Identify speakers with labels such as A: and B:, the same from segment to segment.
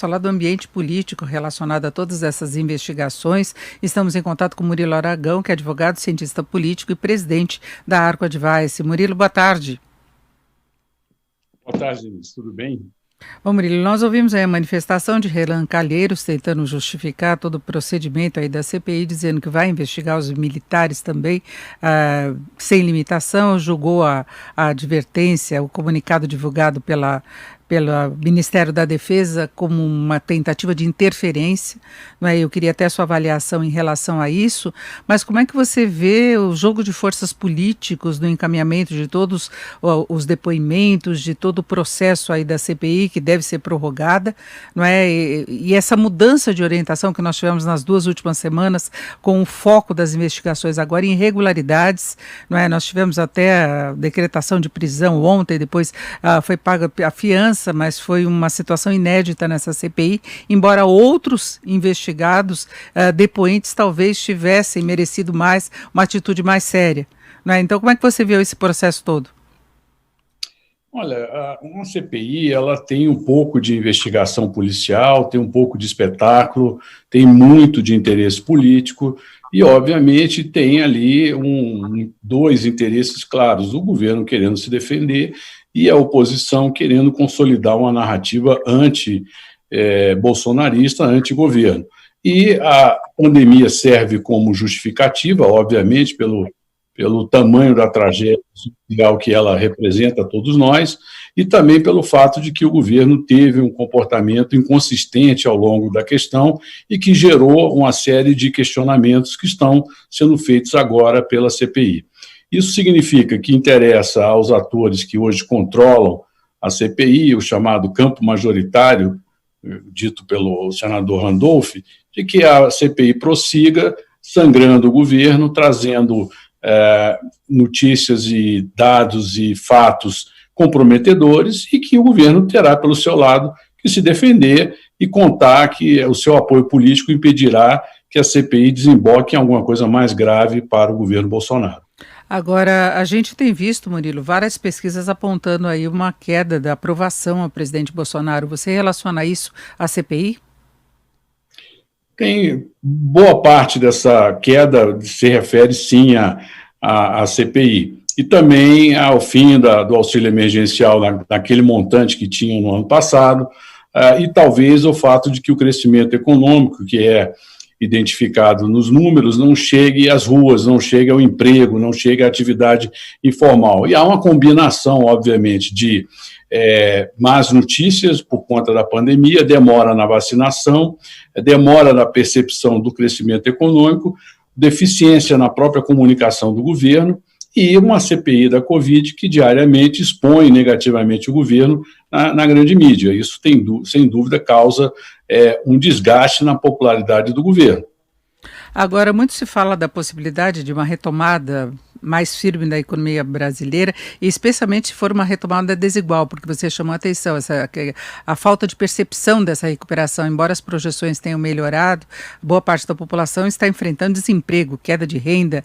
A: Falar do ambiente político relacionado a todas essas investigações. Estamos em contato com Murilo Aragão, que é advogado, cientista político e presidente da Arco Advice. Murilo, boa tarde.
B: Boa tarde, Denise. Tudo bem?
A: Bom, Murilo, nós ouvimos aí a manifestação de Renan Calheiros tentando justificar todo o procedimento aí da CPI, dizendo que vai investigar os militares também, sem limitação. Julgou a advertência, o comunicado divulgado pelo Ministério da Defesa como uma tentativa de interferência, não é? Eu queria até a sua avaliação em relação a isso, mas como é que você vê o jogo de forças políticos no encaminhamento de todos os depoimentos, de todo o processo aí da CPI, que deve ser prorrogada, não é? E essa mudança de orientação que nós tivemos nas 2 últimas semanas, com o foco das investigações agora em irregularidades, não é? Nós tivemos até a decretação de prisão ontem, depois foi paga a fiança, mas foi uma situação inédita nessa CPI, embora outros investigados, depoentes, talvez tivessem merecido mais, uma atitude mais séria, não é? Então, como é que você viu esse processo todo?
B: Olha, uma CPI, ela tem um pouco de investigação policial, tem um pouco de espetáculo, tem muito de interesse político e, obviamente, tem ali dois interesses claros: o governo querendo se defender e a oposição querendo consolidar uma narrativa anti-bolsonarista, anti-governo. E a pandemia serve como justificativa, obviamente, pelo tamanho da tragédia social que ela representa a todos nós, e também pelo fato de que o governo teve um comportamento inconsistente ao longo da questão e que gerou uma série de questionamentos que estão sendo feitos agora pela CPI. Isso significa que interessa aos atores que hoje controlam a CPI, o chamado campo majoritário, dito pelo senador Randolph, de que a CPI prossiga sangrando o governo, trazendo notícias e dados e fatos comprometedores, e que o governo terá, pelo seu lado, que se defender e contar que o seu apoio político impedirá que a CPI desemboque em alguma coisa mais grave para o governo Bolsonaro.
A: Agora, a gente tem visto, Murilo, várias pesquisas apontando aí uma queda da aprovação ao presidente Bolsonaro. Você relaciona isso à CPI?
B: Tem boa parte dessa queda se refere, sim, à CPI. E também ao fim do auxílio emergencial naquele montante que tinha no ano passado, e talvez o fato de que o crescimento econômico, que é identificado nos números, não chegue às ruas, não chegue ao emprego, não chegue à atividade informal. E há uma combinação, obviamente, de más notícias por conta da pandemia, demora na vacinação, demora na percepção do crescimento econômico, deficiência na própria comunicação do governo e uma CPI da Covid que diariamente expõe negativamente o governo na grande mídia. Isso, sem dúvida, causa um desgaste na popularidade do governo.
A: Agora, muito se fala da possibilidade de uma retomada mais firme da economia brasileira, e especialmente se for uma retomada desigual, porque você chamou a atenção, a falta de percepção dessa recuperação. Embora as projeções tenham melhorado, boa parte da população está enfrentando desemprego, queda de renda,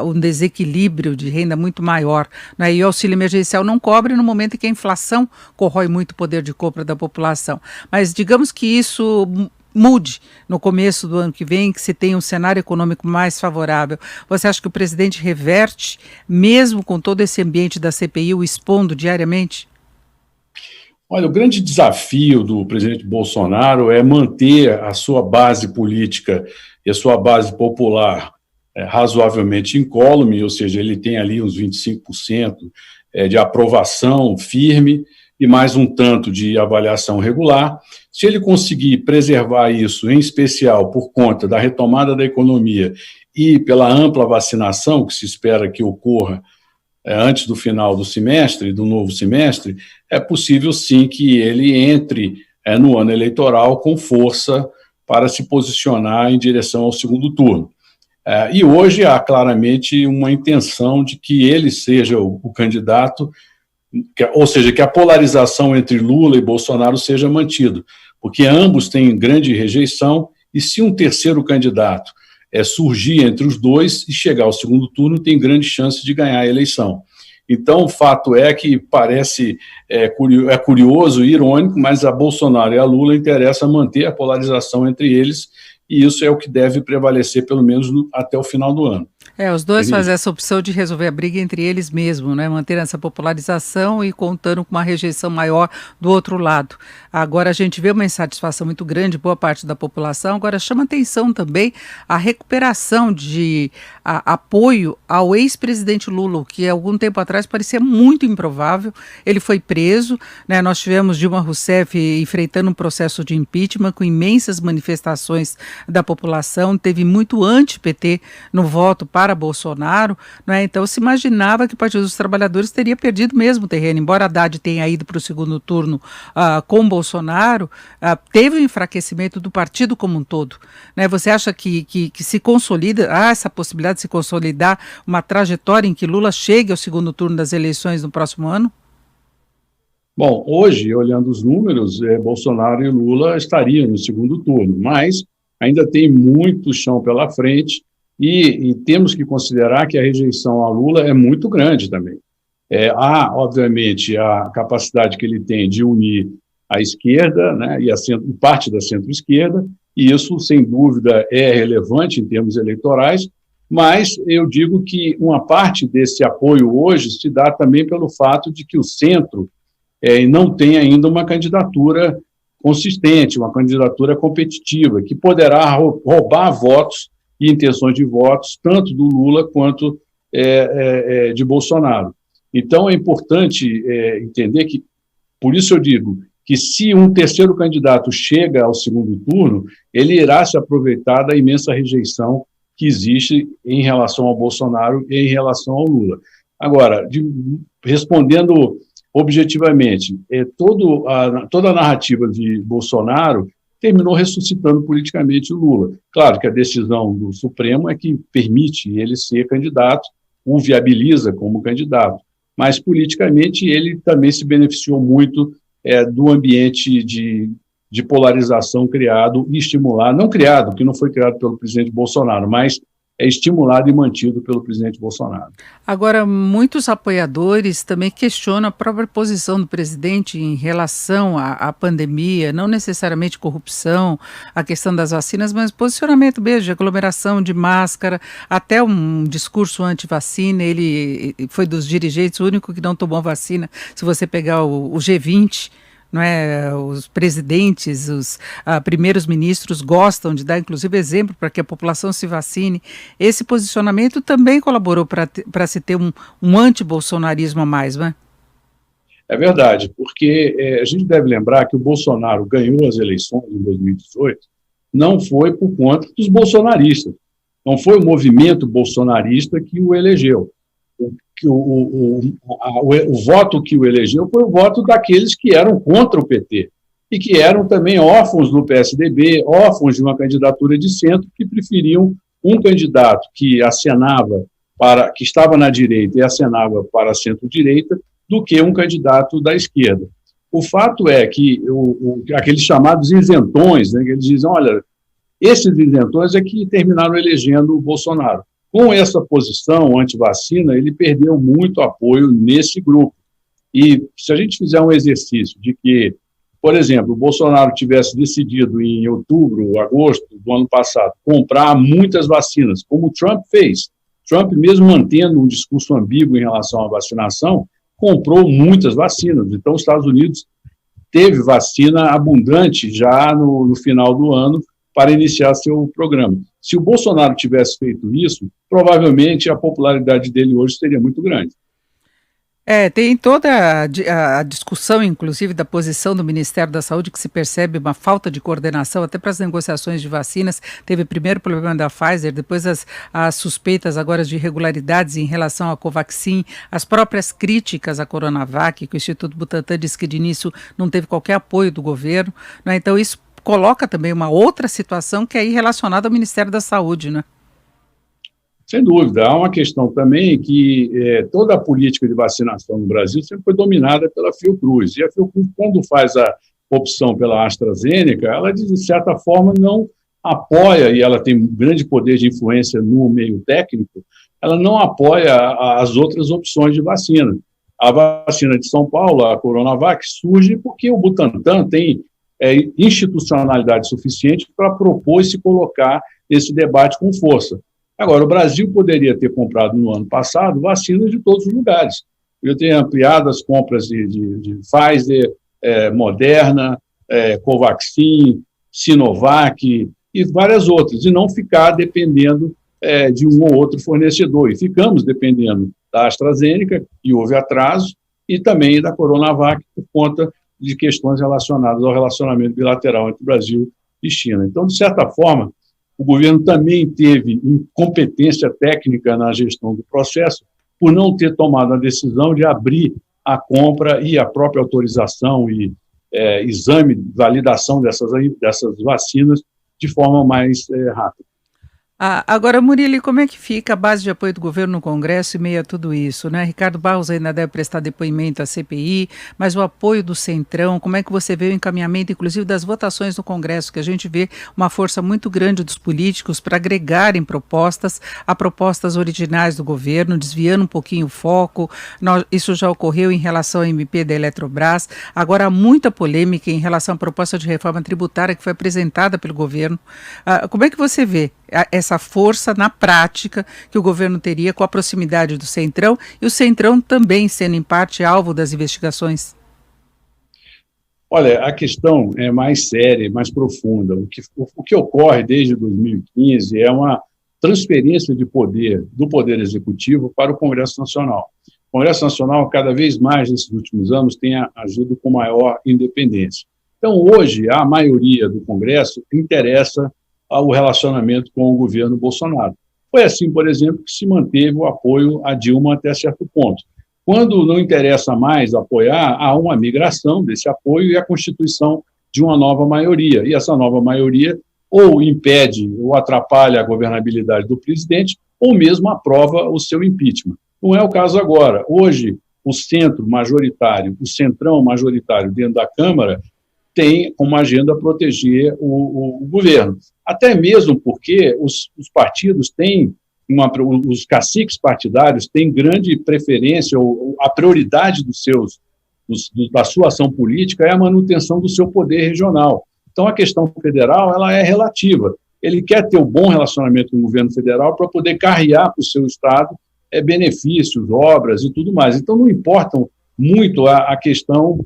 A: um desequilíbrio de renda muito maior, né? E o auxílio emergencial não cobre no momento em que a inflação corrói muito o poder de compra da população. Mas digamos que isso mude no começo do ano que vem, que se tenha um cenário econômico mais favorável. Você acha que o presidente reverte, mesmo com todo esse ambiente da CPI o expondo diariamente?
B: Olha, o grande desafio do presidente Bolsonaro é manter a sua base política e a sua base popular razoavelmente incólume, ou seja, ele tem ali uns 25% de aprovação firme e mais um tanto de avaliação regular. Se ele conseguir preservar isso, em especial por conta da retomada da economia e pela ampla vacinação que se espera que ocorra antes do final do semestre, do novo semestre, é possível sim que ele entre no ano eleitoral com força para se posicionar em direção ao segundo turno. E hoje há claramente uma intenção de que ele seja o candidato, ou seja, que a polarização entre Lula e Bolsonaro seja mantida, porque ambos têm grande rejeição, e se um terceiro candidato surgir entre os dois e chegar ao segundo turno, tem grande chance de ganhar a eleição. Então, o fato é que parece curioso e irônico, mas a Bolsonaro e a Lula interessa manter a polarização entre eles, e isso é o que deve prevalecer, pelo menos até o final do ano.
A: Os dois fazem essa opção de resolver a briga entre eles mesmos, né? Manter essa popularização e contando com uma rejeição maior do outro lado. Agora a gente vê uma insatisfação muito grande, boa parte da população. Agora chama atenção também a recuperação de apoio ao ex-presidente Lula, que algum tempo atrás parecia muito improvável. Ele foi preso, né? Nós tivemos Dilma Rousseff enfrentando um processo de impeachment com imensas manifestações da população, teve muito anti-PT no voto para Bolsonaro, né? Então se imaginava que o Partido dos Trabalhadores teria perdido mesmo terreno, embora Haddad tenha ido para o segundo turno com Bolsonaro, teve um enfraquecimento do partido como um todo, né? Você acha que se consolida, há essa possibilidade de se consolidar uma trajetória em que Lula chegue ao segundo turno das eleições no próximo ano?
B: Bom, hoje, olhando os números, Bolsonaro e Lula estariam no segundo turno, mas ainda tem muito chão pela frente e temos que considerar que a rejeição a Lula é muito grande também. Há, obviamente, a capacidade que ele tem de unir a esquerda, né, e parte da centro-esquerda, e isso, sem dúvida, é relevante em termos eleitorais, mas eu digo que uma parte desse apoio hoje se dá também pelo fato de que o centro não tem ainda uma candidatura consistente, uma candidatura competitiva, que poderá roubar votos e intenções de votos, tanto do Lula quanto de Bolsonaro. Então, é importante entender que, por isso eu digo, que se um terceiro candidato chega ao segundo turno, ele irá se aproveitar da imensa rejeição que existe em relação ao Bolsonaro e em relação ao Lula. Agora, respondendo objetivamente, toda a narrativa de Bolsonaro terminou ressuscitando politicamente o Lula. Claro que a decisão do Supremo é que permite ele ser candidato, o viabiliza como candidato, mas politicamente ele também se beneficiou muito do ambiente de polarização criado e estimulado, não criado, que não foi criado pelo presidente Bolsonaro, mas estimulado e mantido pelo presidente Bolsonaro.
A: Agora, muitos apoiadores também questionam a própria posição do presidente em relação à pandemia, não necessariamente corrupção, a questão das vacinas, mas posicionamento mesmo de aglomeração, de máscara, até um discurso anti-vacina. Ele foi dos dirigentes, o único que não tomou vacina. Se você pegar o G20, não é? Os presidentes, os primeiros ministros gostam de dar, inclusive, exemplo para que a população se vacine. Esse posicionamento também colaborou para se ter um anti-bolsonarismo a mais, não é?
B: É verdade, porque a gente deve lembrar que o Bolsonaro ganhou as eleições em 2018, não foi por conta dos bolsonaristas, não foi o movimento bolsonarista que o elegeu. O voto que o elegeu foi o voto daqueles que eram contra o PT e que eram também órfãos do PSDB, órfãos de uma candidatura de centro, que preferiam um candidato que que estava na direita e acenava para a centro-direita, do que um candidato da esquerda. O fato é que aqueles chamados isentões, né, que eles dizem, olha, esses isentões é que terminaram elegendo o Bolsonaro. Com essa posição anti-vacina, ele perdeu muito apoio nesse grupo. E se a gente fizer um exercício de que, por exemplo, o Bolsonaro tivesse decidido em outubro ou agosto do ano passado comprar muitas vacinas, como o Trump fez, Trump, mesmo mantendo um discurso ambíguo em relação à vacinação, comprou muitas vacinas. Então, os Estados Unidos teve vacina abundante já no final do ano para iniciar seu programa. Se o Bolsonaro tivesse feito isso, provavelmente a popularidade dele hoje seria muito grande.
A: Tem toda a discussão, inclusive, da posição do Ministério da Saúde, que se percebe uma falta de coordenação até para as negociações de vacinas. Teve primeiro o problema da Pfizer, depois as suspeitas agora de irregularidades em relação à Covaxin, as próprias críticas à Coronavac, que o Instituto Butantan disse que de início não teve qualquer apoio do governo, né? Então isso coloca também uma outra situação que é aí relacionada ao Ministério da Saúde, né?
B: Sem dúvida. Há uma questão também que toda a política de vacinação no Brasil sempre foi dominada pela Fiocruz. E a Fiocruz, quando faz a opção pela AstraZeneca, ela, de certa forma, não apoia, e ela tem um grande poder de influência no meio técnico, ela não apoia as outras opções de vacina. A vacina de São Paulo, a Coronavac, surge porque o Butantan tem institucionalidade suficiente para propor e se colocar nesse debate com força. Agora, o Brasil poderia ter comprado no ano passado vacinas de todos os lugares. Eu tenho ampliado as compras de Pfizer, Moderna, Covaxin, Sinovac e várias outras, e não ficar dependendo de um ou outro fornecedor. E ficamos dependendo da AstraZeneca, e houve atraso, e também da Coronavac, por conta de questões relacionadas ao relacionamento bilateral entre Brasil e China. Então, de certa forma, o governo também teve incompetência técnica na gestão do processo por não ter tomado a decisão de abrir a compra e a própria autorização e exame, validação dessas vacinas de forma mais rápida.
A: Agora, Murilo, como é que fica a base de apoio do governo no Congresso em meio a tudo isso, né? Ricardo Barros ainda deve prestar depoimento à CPI, mas o apoio do Centrão, como é que você vê o encaminhamento, inclusive, das votações no Congresso, que a gente vê uma força muito grande dos políticos para agregarem propostas a propostas originais do governo, desviando um pouquinho o foco. Isso já ocorreu em relação ao MP da Eletrobras. Agora, há muita polêmica em relação à proposta de reforma tributária que foi apresentada pelo governo. Como é que você vê essa força na prática que o governo teria com a proximidade do Centrão e o Centrão também sendo em parte alvo das investigações?
B: Olha, a questão é mais séria, mais profunda. O que ocorre desde 2015 é uma transferência de poder do Poder Executivo para o Congresso Nacional. O Congresso Nacional, cada vez mais nesses últimos anos, tem agido com maior independência. Então, hoje, a maioria do Congresso interessa ao relacionamento com o governo Bolsonaro. Foi assim, por exemplo, que se manteve o apoio a Dilma até certo ponto. Quando não interessa mais apoiar, há uma migração desse apoio e a constituição de uma nova maioria. E essa nova maioria ou impede ou atrapalha a governabilidade do presidente ou mesmo aprova o seu impeachment. Não é o caso agora. Hoje, o centro majoritário, o centrão majoritário dentro da Câmara tem como agenda proteger o governo. Até mesmo porque os partidos têm, os caciques partidários têm grande preferência, ou a prioridade da sua ação política é a manutenção do seu poder regional. Então, a questão federal ela é relativa. Ele quer ter um bom relacionamento com o governo federal para poder carrear para o seu estado benefícios, obras e tudo mais. Então, não importam muito a questão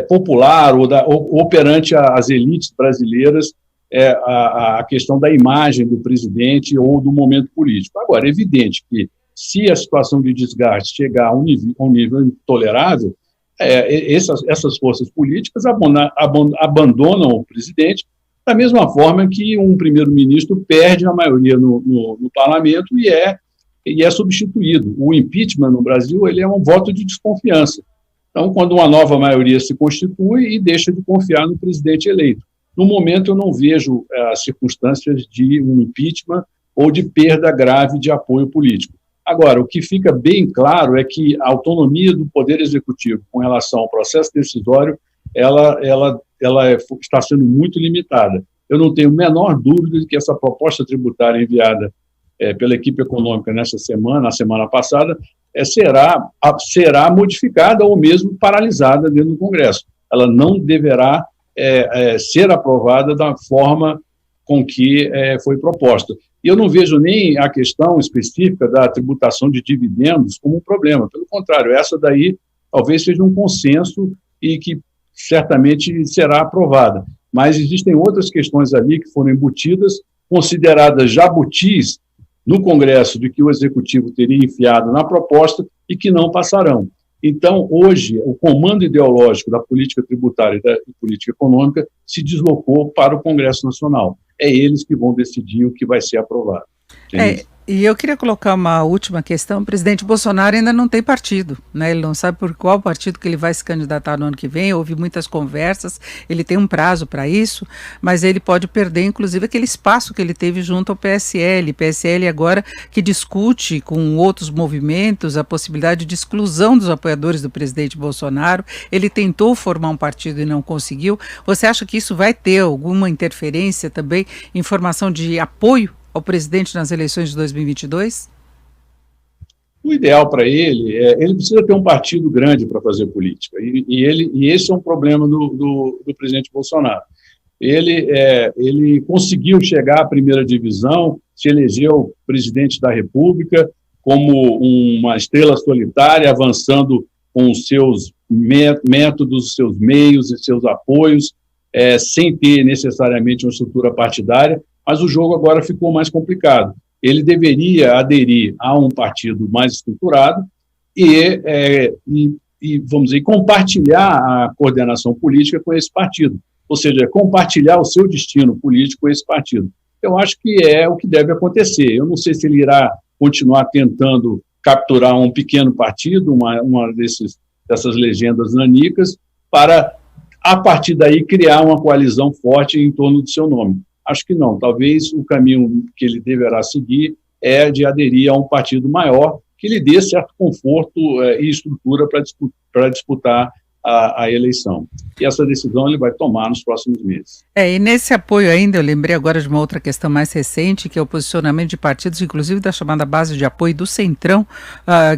B: popular ou perante as elites brasileiras a questão da imagem do presidente ou do momento político. Agora, é evidente que se a situação de desgaste chegar a um nível intolerável, essas forças políticas abandonam o presidente da mesma forma que um primeiro-ministro perde a maioria no parlamento e é substituído. O impeachment no Brasil ele é um voto de desconfiança. Então, quando uma nova maioria se constitui e deixa de confiar no presidente eleito. No momento, eu não vejo as circunstâncias de um impeachment ou de perda grave de apoio político. Agora, o que fica bem claro é que a autonomia do Poder Executivo com relação ao processo decisório, ela está sendo muito limitada. Eu não tenho a menor dúvida de que essa proposta tributária enviada pela equipe econômica na semana passada, será modificada ou mesmo paralisada dentro do Congresso. Ela não deverá ser aprovada da forma com que foi proposta. E eu não vejo nem a questão específica da tributação de dividendos como um problema. Pelo contrário, essa daí talvez seja um consenso e que certamente será aprovada. Mas existem outras questões ali que foram embutidas, consideradas jabutis no Congresso de que o Executivo teria enfiado na proposta e que não passarão. Então, hoje, o comando ideológico da política tributária e da política econômica se deslocou para o Congresso Nacional. É eles que vão decidir o que vai ser aprovado.
A: E eu queria colocar uma última questão. O presidente Bolsonaro ainda não tem partido, né? Ele não sabe por qual partido que ele vai se candidatar no ano que vem. Houve muitas conversas, ele tem um prazo para isso, mas ele pode perder, inclusive, aquele espaço que ele teve junto ao PSL. PSL agora que discute com outros movimentos a possibilidade de exclusão dos apoiadores do presidente Bolsonaro. Ele tentou formar um partido e não conseguiu. Você acha que isso vai ter alguma interferência também em formação de apoio ao presidente nas eleições de 2022?
B: O ideal para ele precisa ter um partido grande para fazer política, e esse é um problema do presidente Bolsonaro. Ele conseguiu chegar à primeira divisão, se elegeu presidente da República como uma estrela solitária, avançando com os seus métodos, os seus meios e seus apoios, sem ter necessariamente uma estrutura partidária, mas o jogo agora ficou mais complicado. Ele deveria aderir a um partido mais estruturado vamos dizer, compartilhar a coordenação política com esse partido, ou seja, compartilhar o seu destino político com esse partido. Eu acho que é o que deve acontecer. Eu não sei se ele irá continuar tentando capturar um pequeno partido, uma dessas legendas nanicas, para, a partir daí, criar uma coalizão forte em torno do seu nome. Acho que não. Talvez o caminho que ele deverá seguir é de aderir a um partido maior que lhe dê certo conforto e estrutura para disputar a eleição. E essa decisão ele vai tomar nos próximos meses.
A: E nesse apoio ainda, eu lembrei agora de uma outra questão mais recente, que é o posicionamento de partidos, inclusive da chamada base de apoio do Centrão,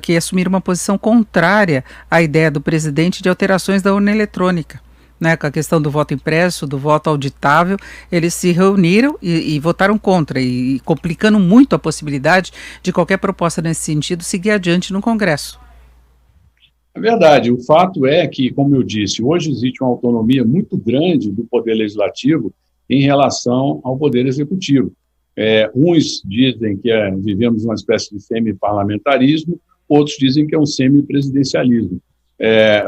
A: que assumiram uma posição contrária à ideia do presidente de alterações da urna eletrônica. Né, com a questão do voto impresso, do voto auditável, eles se reuniram e votaram contra, e complicando muito a possibilidade de qualquer proposta nesse sentido seguir adiante no Congresso.
B: É verdade. O fato é que, como eu disse, hoje existe uma autonomia muito grande do Poder Legislativo em relação ao Poder Executivo. Uns dizem que vivemos uma espécie de semi-parlamentarismo, outros dizem que é um semi-presidencialismo.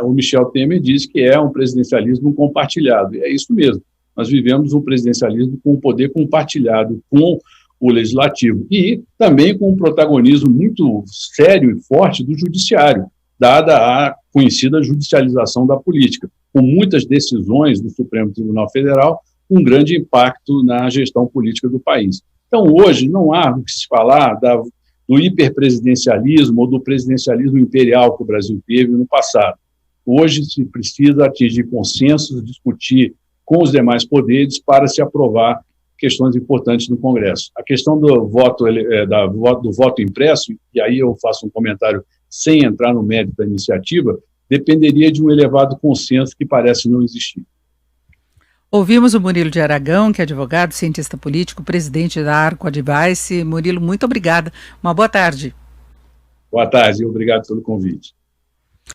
B: O Michel Temer diz que é um presidencialismo compartilhado, e é isso mesmo. Nós vivemos um presidencialismo com o poder compartilhado com o legislativo e também com um protagonismo muito sério e forte do judiciário, dada a conhecida judicialização da política, com muitas decisões do Supremo Tribunal Federal, um grande impacto na gestão política do país. Então, hoje, não há o que se falar do hiperpresidencialismo ou do presidencialismo imperial que o Brasil teve no passado. Hoje se precisa atingir consensos, discutir com os demais poderes para se aprovar questões importantes no Congresso. A questão do voto impresso, e aí eu faço um comentário sem entrar no mérito da iniciativa, dependeria de um elevado consenso que parece não existir.
A: Ouvimos o Murilo de Aragão, que é advogado, cientista político, presidente da Arco Advice. Murilo, muito obrigada. Uma boa tarde.
B: Boa tarde e obrigado pelo convite.